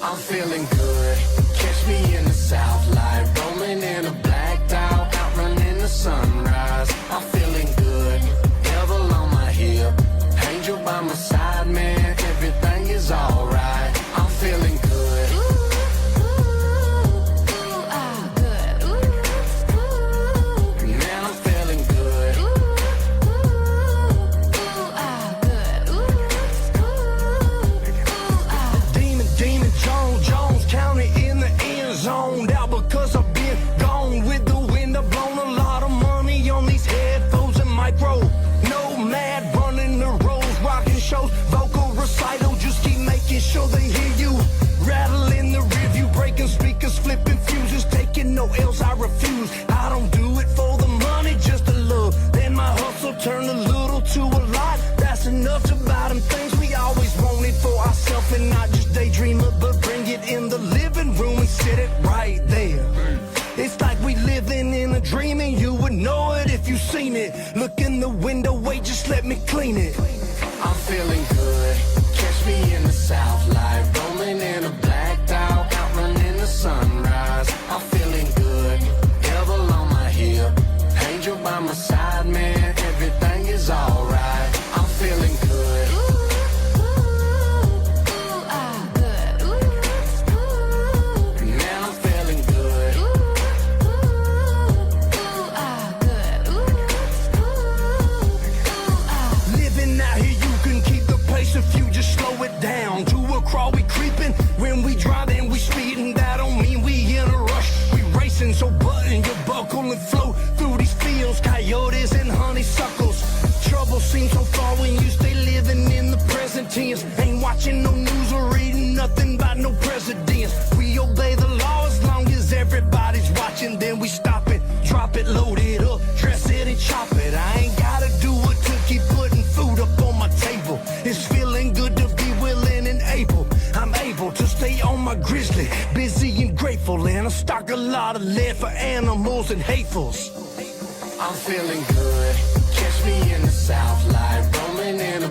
I'm feeling good. Catch me in the south light, rolling in a blacked out, outrunning the sunrise. I'm feeling good. Devil on my hip, angel by my side, man. Everything is alright. I'm feeling good. Man, I'm feeling good. Demon Jones counted in the end zone. Out because I've been gone with the wind. I've blown a lot of money on these headphones and micro. Nomad running the roads, rocking shows, vocal recital. Just keep making sure they hear you. Rattling the review, breaking speakers, flipping fuses, taking no L's. I refuse. I don't do it for the money, just the love. Then my hustle turned a little to a lot. That's enough to buy them things we always wanted for ourselves, and not just daydream it, but bring it in the living room and sit it right there. It's like we living in a dream, and you would know it if you seen it. Look in the window, wait, just let me clean it. I'm feeling good. Catch me in the south light, rolling in a blacked out, outrunning the sunrise. I'm feeling good. Devil on my hip, angel by my side, man. Everything is alright. I'm feeling good. Man, I'm feeling good. Living out here, you can keep the pace if you just slow it down. To a crawl, we creeping. When we driving, we speeding. That don't mean we in a rush. We racing, so button your buckle and flow through these fields. Coyotes and honeysuckles. Trouble seems so far when you stay living in the present tense. Ain't watching no news or reading nothing about no presidents. We obey the law as long as everybody's watching. Then we stop it, drop it, load it up, dress it and chop it. I ain't gotta do it to keep putting food up on my table. It's feeling good to be willing and able. I'm able to stay on my grizzly, busy and grateful. And I stock a lot of lead for animals and hatefuls. I'm feeling good. Catch me in the south light, rolling in a